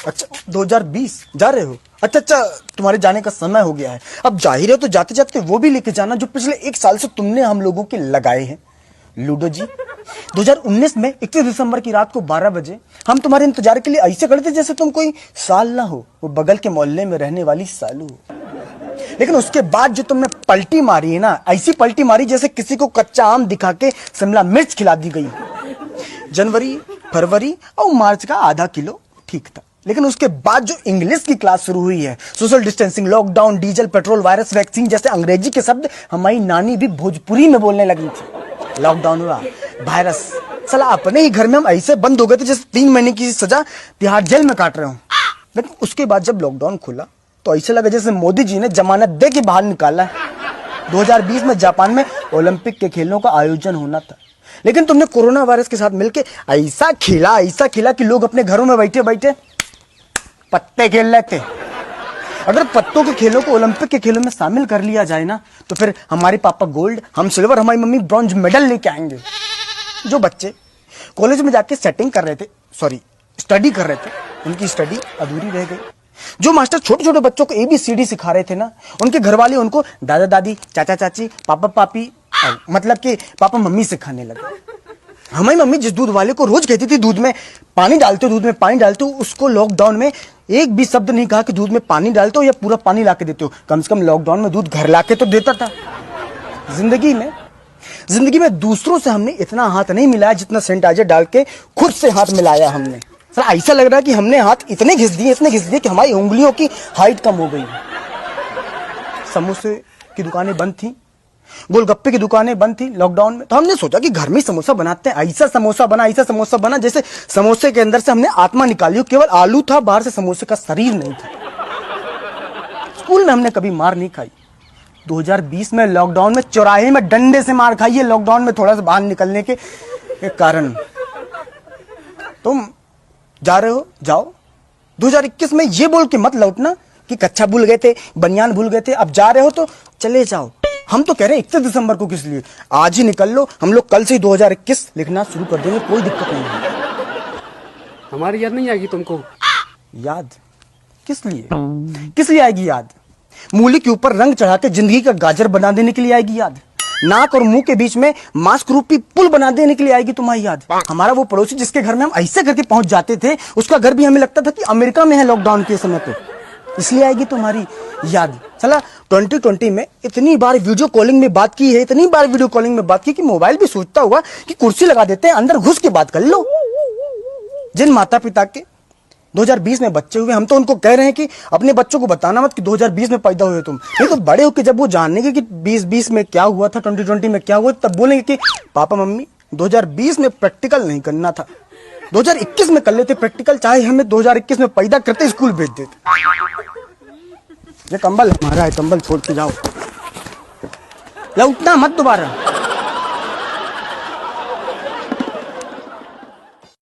अच्छा 2020 जा रहे हो? अच्छा, तुम्हारे जाने का समय हो गया है। अब जा ही रहे हो तो जाते जाते वो भी लेके जाना जो पिछले 1 साल से तुमने हम लोगों के लगाए हैं। लूडो जी, 2019 में 31 दिसंबर की रात को 12 बजे हम तुम्हारे इंतजार के लिए ऐसे खड़े थे जैसे तुम कोई साल ना हो, वो बगल के मोहल्ले में रहने वाली सालू हो। लेकिन उसके बाद जो तुमने पलटी मारी है ना, ऐसी पलटी मारी जैसे किसी को कच्चा आम दिखा के शिमला मिर्च खिला दी गई। जनवरी, फरवरी और मार्च का आधा किलो ठीक था, लेकिन उसके बाद जो इंग्लिश की क्लास शुरू हुई है, social distancing, lockdown, diesel, petrol, virus, vaccine जैसे अंग्रेजी के शब्द हमारी नानी भी भोजपुरी में बोलने लगी थी। लॉकडाउन हुआ, वायरस, साला अपने ही घर में हम ऐसे बंद हो गए थे जैसे 3 महीने की सजा तिहाड़ जेल में काट रहे हो। लेकिन उसके बाद जब लॉकडाउन खुला तो ऐसे लगा जैसे मोदी जी ने जमानत दे के बाहर निकाला है। 2020 में जापान में ओलंपिक के खेलों का आयोजन होना था, लेकिन तुमने कोरोना वायरस के साथ मिलकर ऐसा खेला कि लोग अपने घरों में बैठे बैठे पत्ते खेल रहे थे। अगर पत्तों के खेलों को ओलंपिक के खेलों में शामिल कर लिया जाए ना, तो फिर हमारे पापा गोल्ड, हम सिल्वर, हमारी मम्मी ब्रॉन्ज मेडल लेके आएंगे। जो बच्चे कॉलेज में जाके स्टडी कर रहे थे, उनकी स्टडी अधूरी रह गई। जो मास्टर छोटे छोटे बच्चों को ABCD सिखा रहे थे ना, उनके घर वाले उनको दादा दादी, चाचा चाची, पापा पापी, मतलब कि पापा मम्मी सिखाने लगे। हमारी मम्मी जिस दूध वाले को रोज कहती थी दूध में पानी डालते हो, उसको लॉकडाउन में एक भी शब्द नहीं कहा कि दूध में पानी डालते हो या पूरा पानी लाके देते हो। कम से कम लॉकडाउन में दूध घर लाके तो देता था। जिंदगी में दूसरों से हमने इतना हाथ नहीं मिलाया जितना सैनिटाइजर डाल के खुद से हाथ मिलाया हमने। सर ऐसा लग रहा है कि हमने हाथ इतने घिस दिए कि हमारी उंगलियों की हाइट कम हो गई। समोसे की दुकानें बंद थी, गोलगप्पे की दुकानें बंद थी लॉकडाउन में, तो हमने सोचा कि घर में समोसा बनाते हैं। ऐसा समोसा बना जैसे समोसे के अंदर से हमने आत्मा निकाली हो, केवल आलू था, बाहर से समोसे का शरीर नहीं था। स्कूल में हमने कभी मार नहीं खाई। 2020 में लॉकडाउन में चौराहे में डंडे से मार खाई है, लॉकडाउन में थोड़ा सा बाहर निकलने के कारण। तुम जा रहे हो, जाओ। 2021 में ये बोल के मत लौटना कि कच्चा भूल गए थे, बनियान भूल गए थे। अब जा रहे हो तो चले जाओ। हम तो कह रहे हैं 31 दिसंबर को किस लिए, आज ही निकल लो। हम लोग कल से ही 2021 लिखना शुरू कर देंगे, कोई दिक्कत नहीं है। हमारी याद नहीं आएगी तुमको? याद किस लिए आएगी याद? मूली के ऊपर रंग चढ़ा के जिंदगी का गाजर बना देने के लिए आएगी याद? नाक और मुंह के बीच में मास्क रूपी पुल बना देने के लिए आएगी तुम्हारी याद? हमारा वो पड़ोसी जिसके घर में हम ऐसे करके पहुंच जाते थे, उसका घर भी हमें लगता था कि अमेरिका में है लॉकडाउन के समय पे, इसलिए आएगी तुम्हारी याद? चला 2020 में इतनी बार वीडियो कॉलिंग में बात की है, कि मोबाइल भी सोचता होगा कि कुर्सी लगा देते हैं, अंदर घुस के बात कर लो। जिन माता पिता के 2020 में बच्चे हुए, हम तो उनको कह रहे हैं कि अपने बच्चों को बताना मत कि 2020 में पैदा हुए तुम। नहीं तो बड़े होकर जब वो जानेंगे कि 2020 में क्या हुआ था, 2020 में क्या हुआ, तब बोलेंगे कि पापा मम्मी 2020 में प्रैक्टिकल नहीं करना था, 2021 में कर लेते प्रैक्टिकल, चाहे हमें 2021 में पैदा करते स्कूल भेज देते। ये कंबल हमारा है, कंबल छोड़ के जाओ या उठना मत दोबारा।